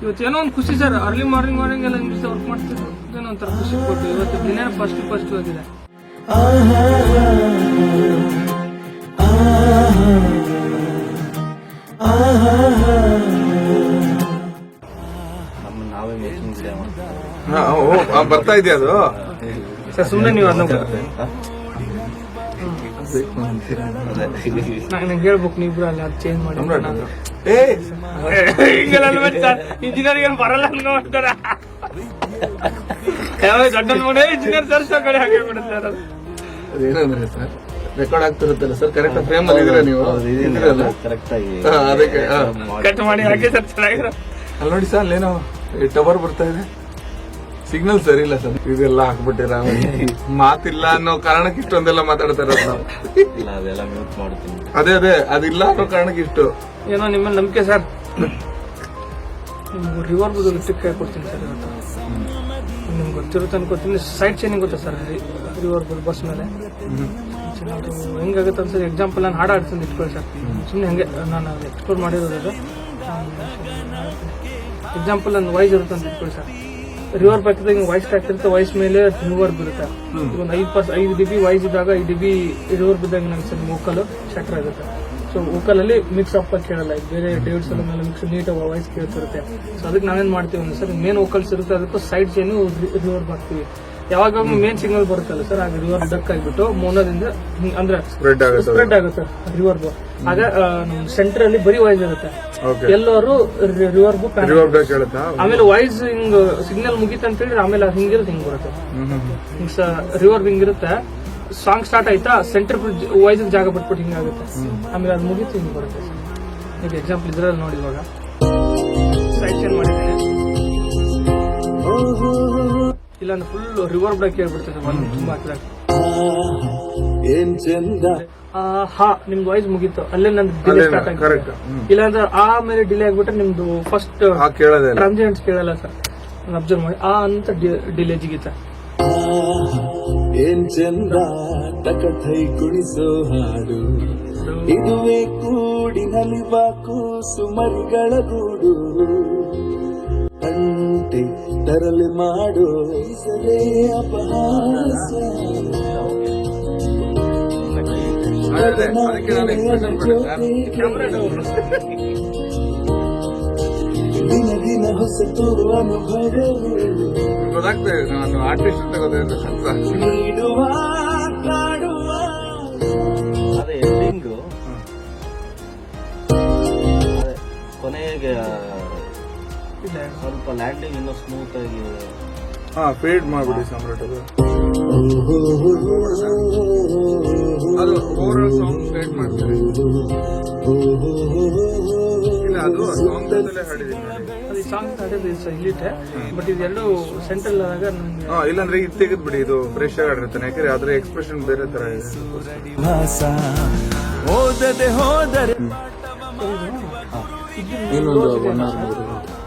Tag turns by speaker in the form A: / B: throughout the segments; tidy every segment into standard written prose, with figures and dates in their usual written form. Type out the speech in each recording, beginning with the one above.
A: ಇವತ್ತೇನೋ ಒಂದು ಖುಷಿ ಸರ್. ಅರ್ಲಿ ಮಾರ್ನಿಂಗ್ ಎಲ್ಲ ನಿಮಿಷ ವರ್ಕ್ ಮಾಡ್ತಿದ್ರು, ಏನೋ ಒಂಥರ ಖುಷಿ ಕೊಟ್ಟು ಇವತ್ತು ದಿನ ಫಸ್ಟ್ ಹೋಗಿದೆ.
B: ಬರ್ತಾ ಇದೆಯಾ ಅದು
A: ಸರ್? ಸುಮ್ಮನೆ ನೀವು ಅದನ್ನ ನಂಗೆ ಹೇಳ್ಬೇಕು, ನೀವು ಅಲ್ಲಿ ಅದು ಚೇಂಜ್ ಮಾಡಿ. ಇಂಜಿನಿಯರ್ ಏನು ಬರಲ್ಲ ನೋಡ್ತಾರ, ದೊಡ್ಡ ನೋಡಿ ಇಂಜಿನಿಯರ್ ಸರ್ ಕಡೆ ಹಾಕಿ ಬಿಡುತ್ತಾರೆ.
B: ಅದೇನಂದ್ರೆ ಸರ್ ರೆಕಾರ್ಡ್ ಆಗ್ತಿರುತ್ತಲ್ಲ ಸರ್, ಕರೆಕ್ಟ್ ಫ್ರೇಮ್ ಅಲ್ಲಿ ಇದ್ರೆ ನೀವು ಅದಕ್ಕೆ
A: ಕಟ್ ಮಾಡಿ ಹಾಕಿ ಸರ್. ಚೆನ್ನಾಗಿರೋ
B: ಅಲ್ಲಿ ನೋಡಿ ಸರ್, ಅಲ್ಲೇನೋ ಟವರ್ ಬರ್ತಾ ಇದೆ, ಸಿಗ್ನಲ್ ಸರಿ ಇಲ್ಲ ಸರ್. ಇದೆಲ್ಲ ಹಾಕ್ಬಿಟ್ಟಿರ ಮಾತಿಲ್ಲ ಅನ್ನೋ ಕಾರಣಕ್ಕೆ ಇಷ್ಟೊಂದೆಲ್ಲ ಮಾತಾಡ್ತಾರ ನಾವು. ಅದೇ ಅದಿಲ್ಲ ಅನ್ನೋ ಕಾರಣಕ್ಕೆ ಇಷ್ಟು.
A: ಏನೋ ನಿಮ್ಮಲ್ಲಿ ನಂಬಿಕೆ ಸರ್. ರಿವರ್ ಬದಲು ಟಿಕ್ ಕೊಡ್ತೀನಿ ಸರ್ ಇವತ್ತು. ನಿಮ್ಗೆ ಗೊತ್ತಿರುತ್ತೆ ಅನ್ಕೋತೀನಿ. ಸೈಡ್ ಚೈನಿಂಗ್ ಗೊತ್ತಾ ಸರ್ ರಿವರ್ ಬಸ್ ಮೇಲೆ? ಹೆಂಗಾಗುತ್ತೆ ಅನ್ಸರ್ ಎಕ್ಸಾಂಪಲ್ ನಾನು ಹಾಡು ಆಡ್ತೀನಿ ಇಟ್ಕೊಳ್ಳಿ ಸರ್. ಸುಮ್ಮನೆ ಹಂಗೆ ನಾನು ಎಕ್ಸ್ಪ್ಲೋರ್ ಮಾಡಿರೋದು. ಎಕ್ಸಾಂಪಲ್ ಒಂದು ವಾಯ್ಸ್ ಇರುತ್ತೆ ಅಂತ ಇಟ್ಕೊಳ್ಳಿ ಸರ್. ರಿವರ್ ಪಕ್ಕದಾಗ ವಾಯ್ಸ್ ಆಗ್ತಿರುತ್ತೆ, ವಾಯ್ಸ್ ಮೇಲೆ ರಿವರ್ ಬರುತ್ತೆ. ಒಂದು 5 dB ವಾಯ್ಸ್ ಇದ್ದಾಗ 5 dB ರಿವರ್ ಬಿದ್ದಾಗ ನಂಗೆ ಸರ್ ವೋಕಲ್ ಶಟರ್ ಆಗುತ್ತೆ. ಸೊ ವೋಕಲ್ ಅಲ್ಲಿ ಮಿಕ್ಸ್ ಅಪ್ ಕೇಳಲ್ಲ, ಬೇರೆ ಡೇವಿಡ್ಸ್ ಎಲ್ಲ ಮೇಲೆ ಮಿಕ್ಸ್ ನೀಟಾಗಿ ವಾಯ್ಸ್ ಕೇಳ್ತಿರುತ್ತೆ. ಸೊ ಅದಕ್ಕೆ ನಾವೇನ್ ಮಾಡ್ತೀವಿ ಅಂದ್ರೆ ಸರ್, ಮೇನ್ ವೋಕಲ್ಸ್ ಇರುತ್ತೆ, ಅದಕ್ಕೂ ಸೈಡ್ ಚೈನು ರಿವರ್ ಮಾಡ್ತೀವಿ. ಯಾವಾಗ ಮೇನ್ ಸಿಗ್ನಲ್ ಬರುತ್ತಲ್ಲ ಸರ್, ಆಗ ರಿವರ್ ಡಕ್ ಆಗಿಬಿಟ್ಟು ಮೋನದಿಂದ ಅಂದ್ರೆ ಸ್ಪ್ರೆಡ್ ಆಗುತ್ತೆ ರಿವರ್. ಆಗ ಸೆಂಟರ್ ಅಲ್ಲಿ ಬರೀ ವಾಯ್ಸ್ ಇರುತ್ತೆ, ಎಲ್ಲರೂ ರಿವರ್ ಬುಕ್. ಆಮೇಲೆ ವಾಯ್ಸ್ ಹಿಂಗ್ ಸಿಗ್ನಲ್ ಮುಗೀತ ಅಂತ ಹೇಳಿದ್ರೆ ಆಮೇಲೆ ಹಿಂಗಿರುತ್ತೆ, ಹಿಂಗ್ ಬರುತ್ತೆ. ರಿವರ್ ಹಿಂಗಿರುತ್ತೆ, ಸಾಂಗ್ ಸ್ಟಾರ್ಟ್ ಆಯ್ತಾ, ಸೆಂಟರ್ ವಾಯ್ಸ್ ಜಾಗ ಬಿಟ್ಬಿಟ್ಟು ಹಿಂಗಾಗುತ್ತೆ. ಆಮೇಲೆ ಅದು ಮುಗೀತು ಹಿಂಗ್ ಬರುತ್ತೆ. ಈಗ ಎಕ್ಸಾಂಪಲ್ ಇದ್ರಲ್ಲಿ ನೋಡಿ, ಇವಾಗ ಸೈಡ್ ಚೇಂಜ್ ಮಾಡಿದ್ದೇನೆ, ಇಲ್ಲಾಂದ್ರೆ ಫುಲ್ ರಿವರ್ ಬ್ರೇಕ್ ಕೇಳ್ಬಿಡ್ತದೆ. ತುಂಬಾ ಹಾ ನಿಮ್ದು ವಾಯ್ಸ್ ಮುಗೀತು, ಅಲ್ಲೇ ನಂದು ಡಿಲೇ ಸ್ಟಾರ್ಟ್ ಆಗುತ್ತೆ. ಇಲ್ಲಾಂದ್ರೆ ಆಮೇಲೆ ಡಿಲೇ ಆಗ್ಬಿಟ್ರೆ ನಿಮ್ದು ಫಸ್ಟ್ ಟ್ರಾನ್ಸಿಯೆಂಟ್ಸ್ ಕೇಳಲ್ಲ ಸರ್. ಅಬ್ಸರ್ವ್ ಮಾಡಿ, ಅಂತ ಡಿಲೇ ಜಿಗಿತ.
C: ಏನ್ ಚಂದ ತಕಥೈ ಕುಣಿಸೋ ಹಾಡು, ಇದುವೇ ಕೂಡಿನಲ್ಲಿ ಬಾಕು ಸುಮರಿಗಳ ಗೂಡು, ಕಂಟೆ ತರಲಿ ಮಾಡೋ ಸಲೇ ಅಪಹಾಸ, ದಿನ ದಿನ ಹೊಸತು ಅನುಭವ
B: ನಾನು ಆರ್ಟಿಸ್ಟ್ ಅಂತ
C: ನೀಡುವ ಕಾಡುವ.
D: ಅದೇ ಎಂಡಿಂಗು ಕೊನೆಗೆ ಸ್ವಲ್ಪ ಲ್ಯಾಂಡಿಂಗ್ ಇನ್ನೂ ಸ್ಮೂತ್ ಆಗಿ
B: ಫೇಡ್ ಮಾಡ್ಬಿಡಿ ಸಾಮ್ರಾಟ್. ಅದು ಓವರ್ ಸಾಂಗ್ ಫೇಡ್ ಮಾಡ್ತಾರೆ. ಇಲ್ಲ, ಅದು ಸಾಂಗ್ ಜೊತೆಲೇ ಹಾಡಿದೀನಿ ನೋಡಿ.
A: ಅದು ಸಾಂಗ್ ಹಾಡಿದ್ರೆ ಇಲ್ಲಿಟ್ಟೆ, ಬಟ್ ಇದೆರಡು ಸೆಂಟ್ರಲ್ ಆದಾಗ
B: ಇಲ್ಲಾಂದ್ರೆ ಇದು ತೆಗೆದ್ಬಿಡಿ, ಇದು ಫ್ರೆಶ್ ಆಗಿ ಆಡಿರ್ತಾನೆ. ಯಾಕಂದ್ರೆ ಅದ್ರ ಎಕ್ಸ್ಪ್ರೆಷನ್ ಬೇರೆ ತರ ಇದೆ.
C: ಓದದೆ ಹೋದರೆ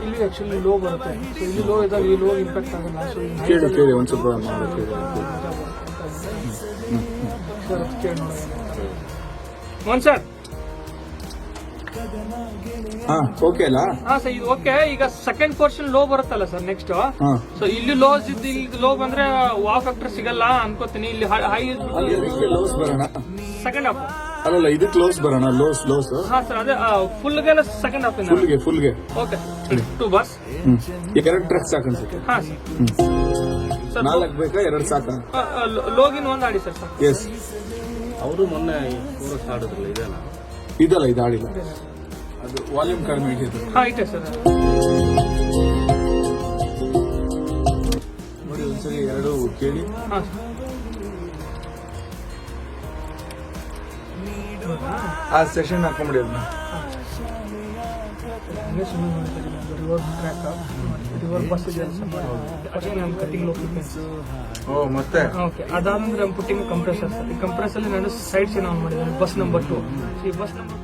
A: ಇಲ್ಲಿ ಆಕ್ಚುಲಿ ಲೋ ಬರುತ್ತೆ. ಸೊ ಇಲ್ಲಿ ಲೋ ಇದ್ದಾಗ ಈ ಲೋ ಇಂಪ್ಯಾಕ್ಟ್ ಆಗಲ್ಲ. ಸೊ
B: ಕೇಳಿ ಒಂದ್ ಸ್ವಲ್ಪ
A: ಒಂದ್ ಸರ್.
B: ಓಕೆ ಅಲ್ಲ?
A: ಹಾ ಸರ್, ಇದು ಓಕೆ. ಈಗ ಸೆಕೆಂಡ್ ಪೋರ್ಷನ್ ಲೋ ಬರುತ್ತಲ್ಲ ಸರ್ ನೆಕ್ಸ್ಟ್. ಸೊ ಇಲ್ಲಿ ಲೋಸ್ ಇದ್ದು ಇಲ್ಲಿ ಲೋ ಬಂದ್ರೆ ವಾ ಫ್ಯಾಕ್ಟರ್ ಸಿಗಲ್ಲ ಅನ್ಕೋತೀನಿ. ಇಲ್ಲಿ ಹೈ
B: ಲೋಸ್ ಬರೋಣ
A: ಸೆಕೆಂಡ್ ಹಾಫ್
B: ಅಲ್ಲ, ಇದು ಕ್ಲೋಸ್ ಬರೋಣ. ಲೋಸ್
A: ಹಾ ಸರ್, ಅದೇ ಫುಲ್ಗೆ ಸೆಕೆಂಡ್ ಹಾಫ್
B: ಫುಲ್ಗೆ
A: ಓಕೆ. 2 ಬಸ್
B: 2 ಟ್ರ್ಯಾಕ್ ಸಾಕು ಅನ್ಸುತ್ತೆ.
A: ಹಾ ಸರ್,
B: 4 ಬೇಕಾ 2 ಸಾಕ?
A: ಲೋಗಿನ್ ಒಂದು ಆಡಿ ಸರ್.
B: ಎಸ್,
D: ಅವರು ಮೊನ್ನೆ ಕೋರಸ್ ಹಾಡಿದ್ರಲ್ಲ,
B: ಇದಲ್ಲ, ಇದು ಆಡಿಲ್ಲ. ಅದು ವಾಲ್ಯೂಮ್ ಕಡಿಮೆ ಇಟ್ಟಿದ್ರು.
A: ಹಾ ಇದೆ ಸರ್.
B: ನೋಡಿ ಒಂದ್ಸರಿ 2 ಕೇಳಿ.
A: ಹಾ
B: ಆ ಸೆಷನ್ ಹಾಕೊಂಡ್ಬಿಡಿ ಅದನ್ನ.
A: ರಿವರ್ ಬಸ್ ಇದೆ ಕಟಿಂಗ್ ಲೋ ಫ್ರೀಕ್ವೆನ್ಸಿ.
B: ಮತ್ತೆ
A: ಓಕೆ, ಅದಾದ್ರೆ ಪುಟ್ಟಿಂಗ್ ಕಂಪ್ರೆಸರ್. ಈ ಕಂಪ್ರೆಸರ್ ನಾನು ಸೈಡ್ ಚೇನ್ ಆನ್ ಮಾಡಿದ್ದೇನೆ. Bus number 2. ಈ ಬಸ್ ನಂಬರ್